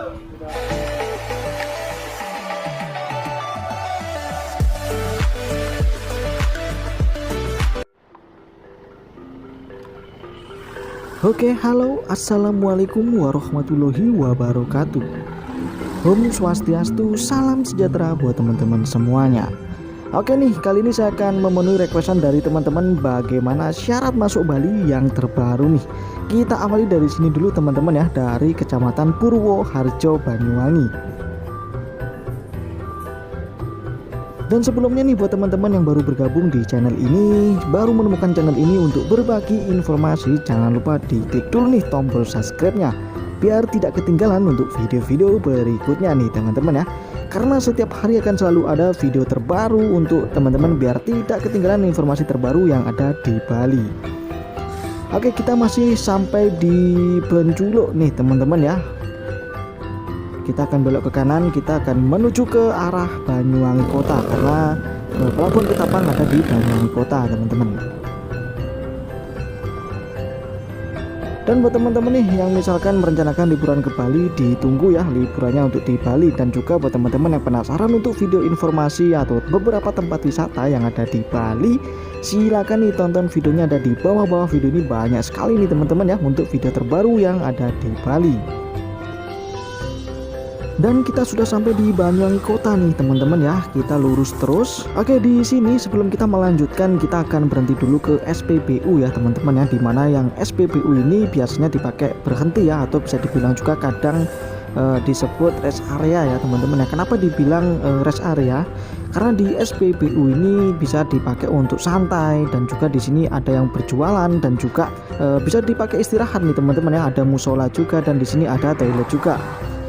Oke, halo, assalamualaikum warahmatullahi wabarakatuh. Om Swastiastu, salam sejahtera buat teman-teman semuanya. Oke nih, kali ini saya akan memenuhi requestan dari teman-teman bagaimana syarat masuk Bali yang terbaru nih. Kita awali dari sini dulu teman-teman ya, dari Kecamatan Purwoharjo, Banyuwangi. Dan sebelumnya nih, buat teman-teman yang baru bergabung di channel ini, baru menemukan channel ini untuk berbagi informasi, jangan lupa diklik dulu nih tombol subscribe-nya biar tidak ketinggalan untuk video-video berikutnya nih teman-teman ya. Karena setiap hari akan selalu ada video terbaru untuk teman-teman biar tidak ketinggalan informasi terbaru yang ada di Bali. Oke, kita masih sampai di Benculuk nih teman-teman ya. Kita akan belok ke kanan, kita akan menuju ke arah Banyuwangi Kota karena pelabuhan Ketapang ada di Banyuwangi Kota teman-teman. Dan buat teman-teman nih yang misalkan merencanakan liburan ke Bali, ditunggu ya liburannya untuk di Bali. Dan juga buat teman-teman yang penasaran untuk video informasi atau beberapa tempat wisata yang ada di Bali, silakan nih tonton videonya, ada di bawah-bawah video ini. Banyak sekali nih teman-teman ya untuk video terbaru yang ada di Bali. Dan kita sudah sampai di Banyuwangi Kota nih teman-teman ya. Kita lurus terus. Oke, di sini sebelum kita melanjutkan, kita akan berhenti dulu ke SPBU ya teman-teman ya. Dimana yang SPBU ini biasanya dipakai berhenti ya, atau bisa dibilang juga kadang disebut rest area ya teman-teman ya. Kenapa dibilang rest area? Karena di SPBU ini bisa dipakai untuk santai, dan juga di sini ada yang berjualan, dan juga bisa dipakai istirahat nih teman-teman ya. Ada musola juga, dan di sini ada toilet juga.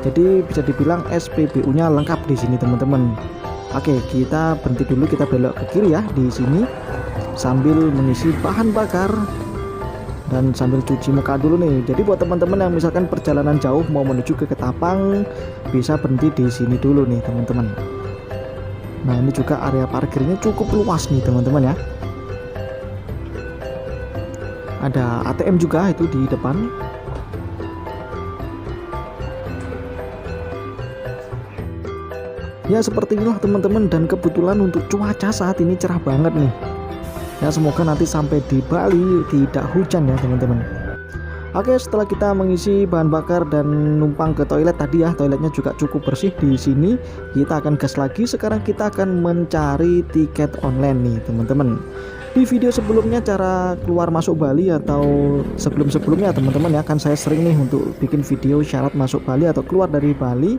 Jadi bisa dibilang SPBU-nya lengkap di sini teman-teman. Oke, kita berhenti dulu, kita belok ke kiri ya di sini sambil mengisi bahan bakar dan sambil cuci muka dulu nih. Jadi buat teman-teman yang misalkan perjalanan jauh mau menuju ke Ketapang, bisa berhenti di sini dulu nih teman-teman. Nah, ini juga area parkirnya cukup luas nih teman-teman ya. Ada ATM juga itu di depan. Ya seperti inilah teman-teman, dan kebetulan untuk cuaca saat ini cerah banget nih. Ya semoga nanti sampai di Bali tidak hujan ya teman-teman. Oke, setelah kita mengisi bahan bakar dan numpang ke toilet tadi ya, toiletnya juga cukup bersih di sini. Kita akan gas lagi. Sekarang kita akan mencari tiket online nih teman-teman. Di video sebelumnya cara keluar masuk Bali atau sebelum-sebelumnya teman-teman ya, kan saya sering nih untuk bikin video syarat masuk Bali atau keluar dari Bali.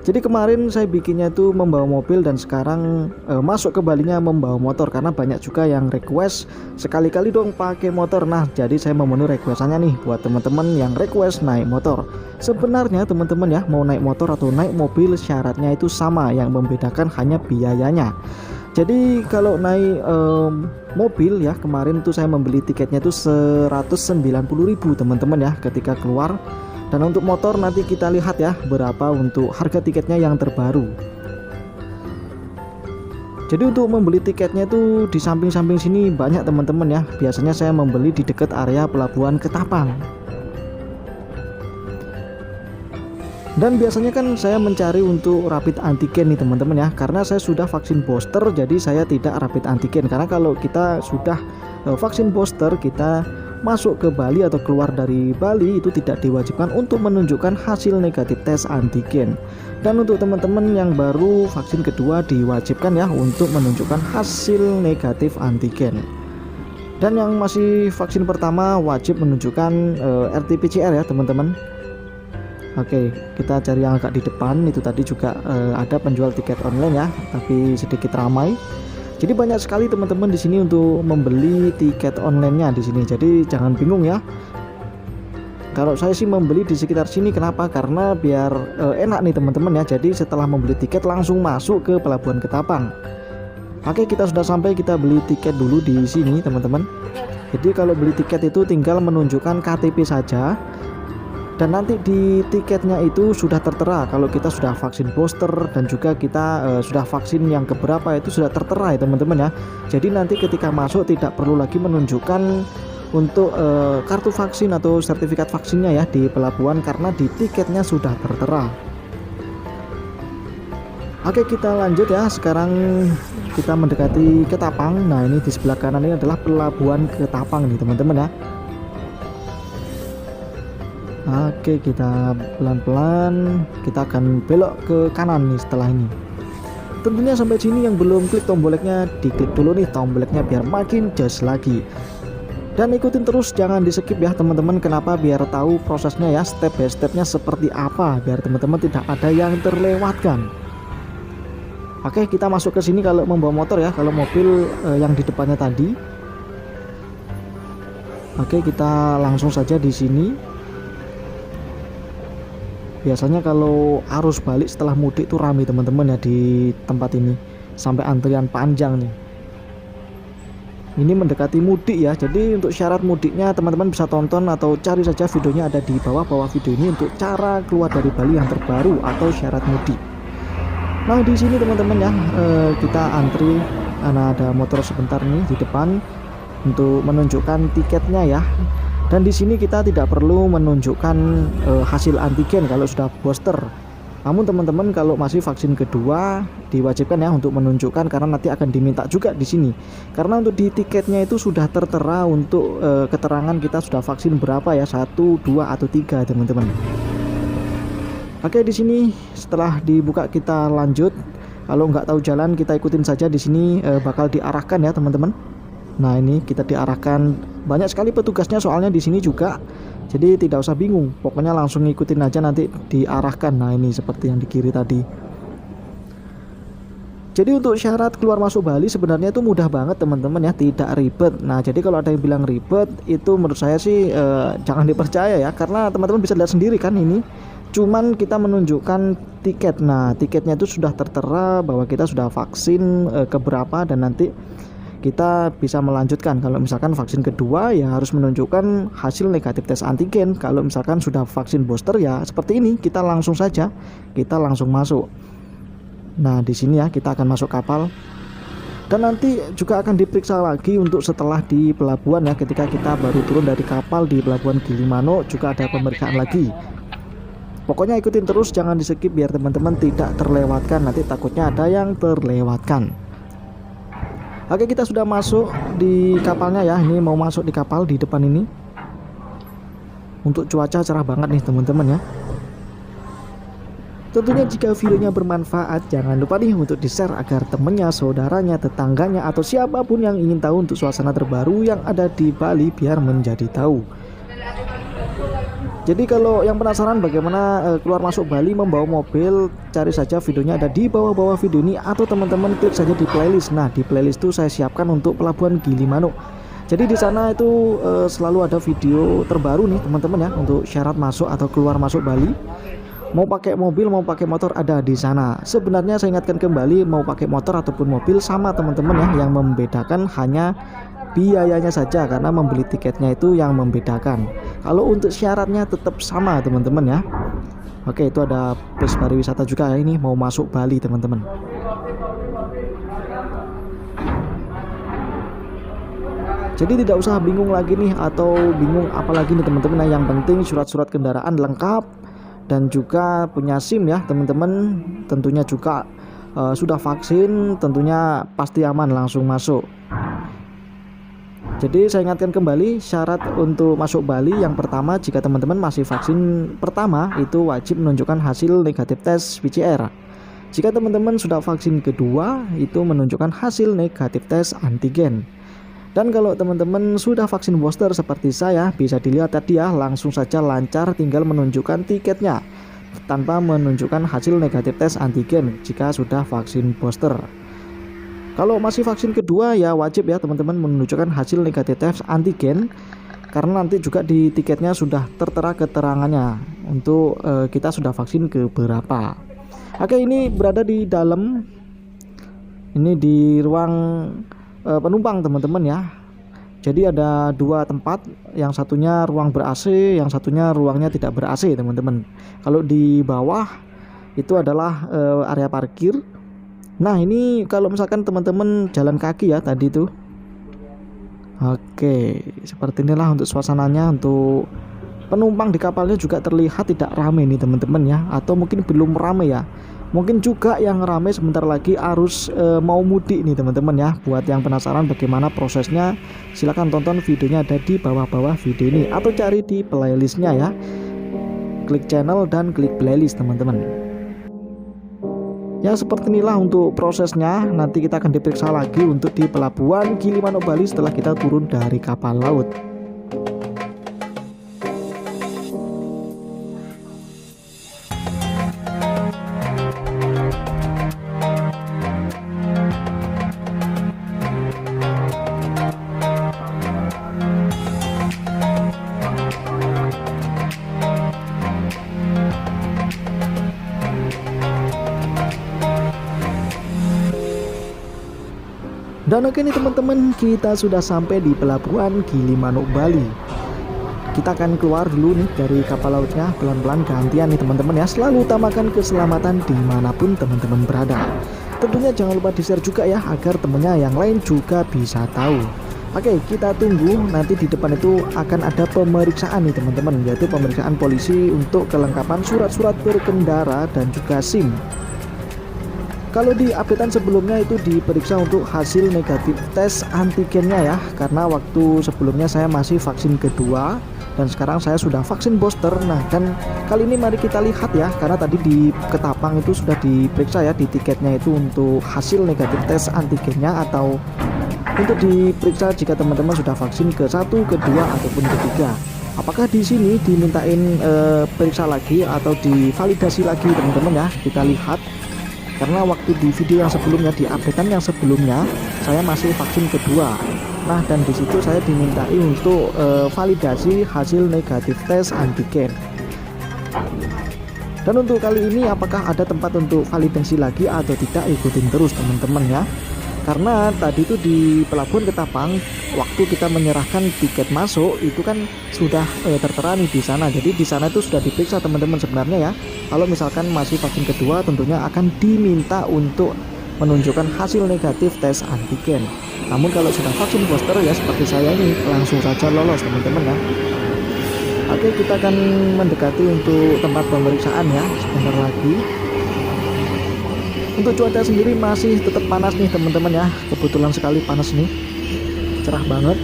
Jadi kemarin saya bikinnya itu membawa mobil, dan sekarang masuk ke Balinya membawa motor, karena banyak juga yang request sekali-kali dong pakai motor. Nah, jadi saya memenuhi requestannya nih buat teman-teman yang request naik motor. Sebenarnya teman-teman ya, mau naik motor atau naik mobil syaratnya itu sama, yang membedakan hanya biayanya. Jadi kalau naik mobil ya, kemarin tuh saya membeli tiketnya itu 190.000 teman-teman ya ketika keluar. Dan untuk motor nanti kita lihat ya berapa untuk harga tiketnya yang terbaru. Jadi untuk membeli tiketnya itu di samping-samping sini banyak teman-teman ya. Biasanya saya membeli di dekat area pelabuhan Ketapang. Dan biasanya kan saya mencari untuk rapid antigen nih teman-teman ya, karena saya sudah vaksin booster, jadi saya tidak rapid antigen. Karena kalau kita sudah vaksin booster, kita masuk ke Bali atau keluar dari Bali itu tidak diwajibkan untuk menunjukkan hasil negatif tes antigen. Dan untuk teman-teman yang baru vaksin kedua diwajibkan ya untuk menunjukkan hasil negatif antigen. Dan yang masih vaksin pertama wajib menunjukkan RT-PCR ya teman-teman. Oke, kita cari yang agak di depan. Itu tadi juga ada penjual tiket online ya, tapi sedikit ramai. Jadi banyak sekali teman-teman di sini untuk membeli tiket online-nya di sini. Jadi jangan bingung ya. Kalau saya sih membeli di sekitar sini, kenapa? Karena biar enak nih teman-teman ya. Jadi setelah membeli tiket langsung masuk ke Pelabuhan Ketapang. Oke, kita sudah sampai, kita beli tiket dulu di sini teman-teman. Jadi kalau beli tiket itu tinggal menunjukkan KTP saja. Dan nanti di tiketnya itu sudah tertera kalau kita sudah vaksin booster, dan juga kita sudah vaksin yang keberapa itu sudah tertera ya teman-teman ya. Jadi nanti ketika masuk tidak perlu lagi menunjukkan untuk kartu vaksin atau sertifikat vaksinnya ya di pelabuhan, karena di tiketnya sudah tertera. Oke, kita lanjut ya. Sekarang kita mendekati Ketapang. Nah, ini di sebelah kanan ini adalah pelabuhan Ketapang nih teman-teman ya. Oke, kita pelan-pelan kita akan belok ke kanan nih setelah ini. Tentunya sampai sini yang belum klik tombol like-nya, diklik dulu nih tombol like-nya biar makin jos lagi. Dan ikutin terus, jangan di skip ya teman-teman. Kenapa? Biar tahu prosesnya ya, step by stepnya seperti apa, biar teman-teman tidak ada yang terlewatkan. Oke, kita masuk ke sini kalau membawa motor ya, kalau mobil yang di depannya tadi. Oke, kita langsung saja di sini. Biasanya kalau arus balik setelah mudik itu ramai teman-teman ya di tempat ini, sampai antrian panjang nih. Ini mendekati mudik ya, jadi untuk syarat mudiknya teman-teman bisa tonton atau cari saja videonya, ada di bawah video ini untuk cara keluar dari Bali yang terbaru atau syarat mudik. Nah di sini teman-teman ya, kita antri karena ada motor sebentar nih di depan untuk menunjukkan tiketnya ya. Dan di sini kita tidak perlu menunjukkan hasil antigen kalau sudah booster. Namun teman-teman kalau masih vaksin kedua diwajibkan ya untuk menunjukkan, karena nanti akan diminta juga di sini. Karena untuk di tiketnya itu sudah tertera untuk keterangan kita sudah vaksin berapa ya, 1, 2 atau 3 teman-teman. Oke, di sini setelah dibuka kita lanjut. Kalau nggak tahu jalan kita ikutin saja, di sini bakal diarahkan ya teman-teman. Nah ini kita diarahkan, banyak sekali petugasnya soalnya di sini juga, jadi tidak usah bingung, pokoknya langsung ngikutin aja nanti diarahkan. Nah ini seperti yang di kiri tadi. Jadi untuk syarat keluar masuk Bali sebenarnya itu mudah banget teman-teman ya, tidak ribet. Nah jadi kalau ada yang bilang ribet itu menurut saya sih jangan dipercaya ya, karena teman-teman bisa lihat sendiri kan, ini cuman kita menunjukkan tiket. Nah tiketnya itu sudah tertera bahwa kita sudah vaksin keberapa, dan nanti kita bisa melanjutkan. Kalau misalkan vaksin kedua ya harus menunjukkan hasil negatif tes antigen. Kalau misalkan sudah vaksin booster ya seperti ini, kita langsung saja, kita langsung masuk. Nah di sini ya kita akan masuk kapal, dan nanti juga akan diperiksa lagi untuk setelah di pelabuhan ya, ketika kita baru turun dari kapal di pelabuhan Gilimanuk juga ada pemeriksaan lagi. Pokoknya ikutin terus, jangan di skip biar teman-teman tidak terlewatkan, nanti takutnya ada yang terlewatkan. Oke, kita sudah masuk di kapalnya ya, ini mau masuk di kapal di depan ini. Untuk cuaca cerah banget nih teman-teman ya. Tentunya jika videonya bermanfaat, jangan lupa nih untuk di-share agar temennya, saudaranya, tetangganya, atau siapapun yang ingin tahu untuk suasana terbaru yang ada di Bali biar menjadi tahu. Jadi kalau yang penasaran bagaimana keluar masuk Bali membawa mobil, cari saja videonya ada di bawah video ini, atau teman-teman klik saja di playlist. Nah di playlist itu saya siapkan untuk pelabuhan Gilimanuk. Jadi di sana itu selalu ada video terbaru nih teman-teman ya, untuk syarat masuk atau keluar masuk Bali. Mau pakai mobil mau pakai motor ada di sana. Sebenarnya saya ingatkan kembali, mau pakai motor ataupun mobil sama teman-teman ya, yang membedakan hanya biayanya saja, karena membeli tiketnya itu yang membedakan. Kalau untuk syaratnya tetap sama teman-teman ya. Oke, itu ada bus pariwisata juga ya, ini mau masuk Bali teman-teman. Jadi tidak usah bingung lagi nih, atau bingung apalagi nih teman-teman. Nah yang penting surat-surat kendaraan lengkap dan juga punya SIM ya teman-teman. Tentunya juga sudah vaksin, tentunya pasti aman langsung masuk. Jadi saya ingatkan kembali, syarat untuk masuk Bali yang pertama, jika teman-teman masih vaksin pertama itu wajib menunjukkan hasil negatif tes PCR. Jika teman-teman sudah vaksin kedua itu menunjukkan hasil negatif tes antigen. Dan kalau teman-teman sudah vaksin booster seperti saya, bisa dilihat tadi ya, langsung saja lancar tinggal menunjukkan tiketnya tanpa menunjukkan hasil negatif tes antigen jika sudah vaksin booster. Kalau masih vaksin kedua ya wajib ya teman-teman menunjukkan hasil negatif tes antigen, karena nanti juga di tiketnya sudah tertera keterangannya untuk kita sudah vaksin ke berapa. Oke, ini berada di dalam, ini di ruang penumpang teman-teman ya. Jadi ada dua tempat, yang satunya ruang ber-AC, yang satunya ruangnya tidak ber-AC teman-teman. Kalau di bawah itu adalah area parkir. Nah ini kalau misalkan teman-teman jalan kaki ya tadi tuh. Oke, seperti inilah untuk suasananya. Untuk penumpang di kapalnya juga terlihat tidak ramai nih teman-teman ya, atau mungkin belum ramai ya. Mungkin juga yang ramai sebentar lagi arus mau mudik nih teman-teman ya. Buat yang penasaran bagaimana prosesnya, silahkan tonton videonya ada di bawah-bawah video ini atau cari di playlistnya ya. Klik channel dan klik playlist teman-teman. Ya seperti inilah untuk prosesnya. Nanti kita akan diperiksa lagi untuk di pelabuhan Gili Manuk Bali setelah kita turun dari kapal laut. Dan oke nih teman-teman, kita sudah sampai di pelabuhan Gili Manuk Bali. Kita akan keluar dulu nih dari kapal lautnya, pelan-pelan gantian nih teman-teman ya. Selalu utamakan keselamatan dimanapun teman-teman berada. Tentunya jangan lupa di-share juga ya, agar temennya yang lain juga bisa tahu. Oke, kita tunggu, nanti di depan itu akan ada pemeriksaan nih teman-teman, yaitu pemeriksaan polisi untuk kelengkapan surat-surat berkendara dan juga SIM. Kalau di updatean sebelumnya itu diperiksa untuk hasil negatif tes antigennya ya, karena waktu sebelumnya saya masih vaksin kedua dan sekarang saya sudah vaksin booster. Nah, dan kali ini mari kita lihat ya, karena tadi di Ketapang itu sudah diperiksa ya di tiketnya itu untuk hasil negatif tes antigennya, atau untuk diperiksa jika teman-teman sudah vaksin ke-1, kedua ataupun ketiga. Apakah di sini dimintain periksa lagi atau divalidasi lagi teman-teman ya? Kita lihat. Karena waktu di video yang sebelumnya, di updatean yang sebelumnya, saya masih vaksin kedua. Nah, dan di situ saya dimintai untuk validasi hasil negatif tes antigen. Dan untuk kali ini apakah ada tempat untuk validasi lagi atau tidak, ikutin terus teman-teman ya. Karena tadi itu di pelabuhan Ketapang, waktu kita menyerahkan tiket masuk itu kan sudah tertera nih di sana. Jadi di sana itu sudah diperiksa teman-teman sebenarnya ya. Kalau misalkan masih vaksin kedua, tentunya akan diminta untuk menunjukkan hasil negatif tes antigen. Namun kalau sudah vaksin booster ya seperti saya ini, langsung saja lolos teman-teman ya. Oke, kita akan mendekati untuk tempat pemeriksaan ya, sebentar lagi. Untuk cuaca sendiri masih tetap panas nih teman-teman ya, kebetulan sekali panas nih, cerah banget.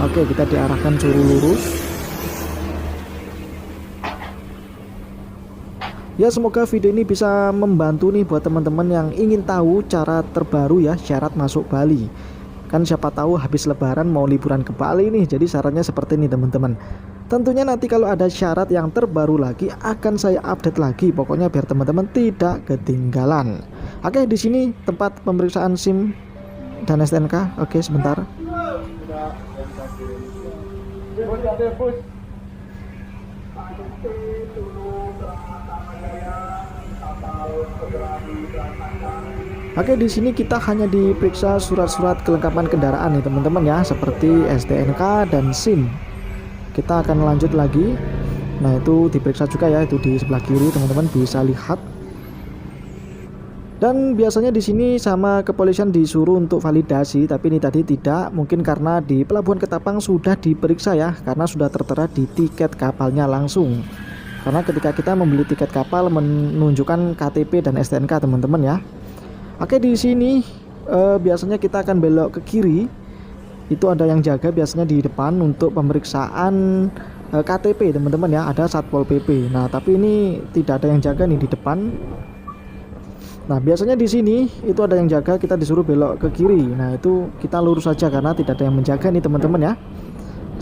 Oke, kita diarahkan suruh lurus. Ya, semoga video ini bisa membantu nih buat teman-teman yang ingin tahu cara terbaru ya syarat masuk Bali. Kan siapa tahu habis lebaran mau liburan ke Bali nih, jadi syaratnya seperti ini teman-teman. Tentunya nanti kalau ada syarat yang terbaru lagi akan saya update lagi, pokoknya biar teman-teman tidak ketinggalan. Oke, di sini tempat pemeriksaan SIM dan STNK. Oke, sebentar. Oke, di sini kita hanya diperiksa surat-surat kelengkapan kendaraan nih teman-teman ya, seperti STNK dan SIM. Kita akan lanjut lagi. Nah, itu diperiksa juga ya, itu di sebelah kiri teman-teman bisa lihat. Dan biasanya di sini sama kepolisian disuruh untuk validasi, tapi ini tadi tidak, mungkin karena di pelabuhan Ketapang sudah diperiksa ya, karena sudah tertera di tiket kapalnya langsung. Karena ketika kita membeli tiket kapal menunjukkan KTP dan STNK teman-teman ya. Oke, di sini biasanya kita akan belok ke kiri. Itu ada yang jaga biasanya di depan untuk pemeriksaan KTP teman-teman ya, ada Satpol PP. Nah, tapi ini tidak ada yang jaga nih di depan. Nah, biasanya di sini itu ada yang jaga, kita disuruh belok ke kiri. Nah, itu kita lurus saja karena tidak ada yang menjaga nih teman-teman ya.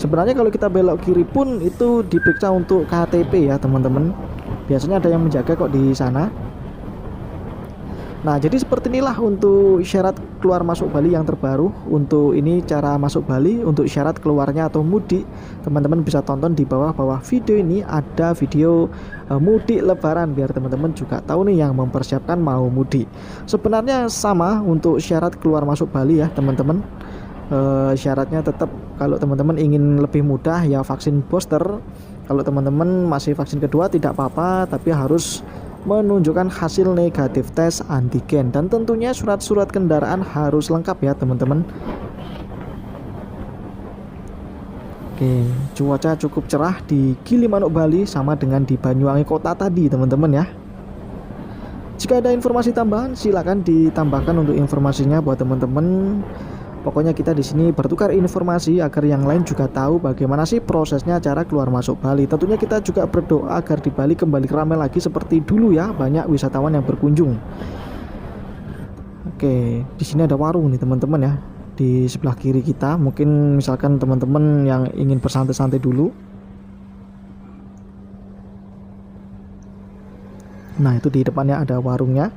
Sebenarnya kalau kita belok kiri pun itu diperiksa untuk KTP ya teman-teman. Biasanya ada yang menjaga kok di sana. Nah, jadi seperti inilah untuk syarat keluar masuk Bali yang terbaru. Untuk ini cara masuk Bali, untuk syarat keluarnya atau mudik, teman-teman bisa tonton di bawah video ini, ada video mudik lebaran biar teman-teman juga tahu nih yang mempersiapkan mau mudik. Sebenarnya sama untuk syarat keluar masuk Bali ya teman-teman. Syaratnya tetap kalau teman-teman ingin lebih mudah ya vaksin booster. Kalau teman-teman masih vaksin kedua tidak apa-apa, tapi harus menunjukkan hasil negatif tes antigen, dan tentunya surat-surat kendaraan harus lengkap ya teman-teman. Oke, cuaca cukup cerah di Gili Manuk Bali sama dengan di Banyuwangi kota tadi teman-teman ya. Jika ada informasi tambahan silakan ditambahkan untuk informasinya buat teman-teman. Pokoknya kita di sini bertukar informasi agar yang lain juga tahu bagaimana sih prosesnya cara keluar masuk Bali. Tentunya kita juga berdoa agar di Bali kembali ramai lagi seperti dulu ya, banyak wisatawan yang berkunjung. Oke, di sini ada warung nih teman-teman ya. Di sebelah kiri kita, mungkin misalkan teman-teman yang ingin bersantai-santai dulu. Nah, itu di depannya ada warungnya.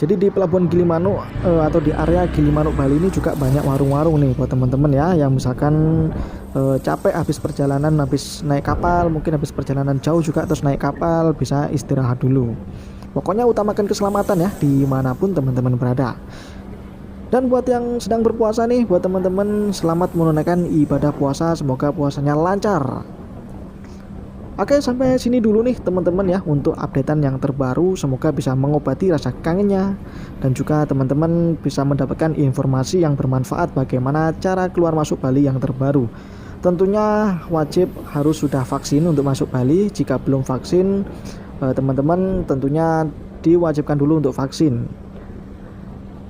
Jadi di Pelabuhan Gilimanuk atau di area Gilimanuk Bali ini juga banyak warung-warung nih buat teman-teman ya, yang misalkan capek habis perjalanan, habis naik kapal, mungkin habis perjalanan jauh juga terus naik kapal, bisa istirahat dulu. Pokoknya utamakan keselamatan ya dimanapun teman-teman berada. Dan buat yang sedang berpuasa nih, buat teman-teman selamat menunaikan ibadah puasa, semoga puasanya lancar. Oke, sampai sini dulu nih teman-teman ya untuk updatean yang terbaru. Semoga bisa mengobati rasa kangennya dan juga teman-teman bisa mendapatkan informasi yang bermanfaat bagaimana cara keluar masuk Bali yang terbaru. Tentunya wajib harus sudah vaksin untuk masuk Bali. Jika belum vaksin, teman-teman tentunya diwajibkan dulu untuk vaksin.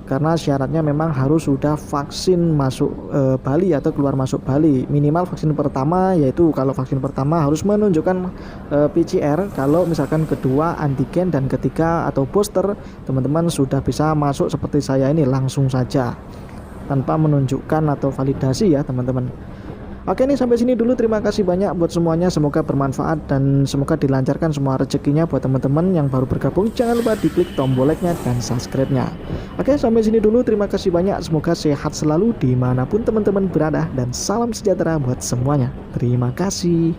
Karena syaratnya memang harus sudah vaksin masuk Bali atau keluar masuk Bali. Minimal vaksin pertama, yaitu kalau vaksin pertama harus menunjukkan PCR, kalau misalkan kedua antigen, dan ketiga atau booster teman-teman sudah bisa masuk seperti saya ini langsung saja tanpa menunjukkan atau validasi ya teman-teman. Oke nih, sampai sini dulu, terima kasih banyak buat semuanya, semoga bermanfaat dan semoga dilancarkan semua rezekinya buat teman-teman yang baru bergabung. Jangan lupa diklik tombol like-nya dan subscribe-nya. Oke, sampai sini dulu, terima kasih banyak, semoga sehat selalu dimanapun teman-teman berada dan salam sejahtera buat semuanya. Terima kasih.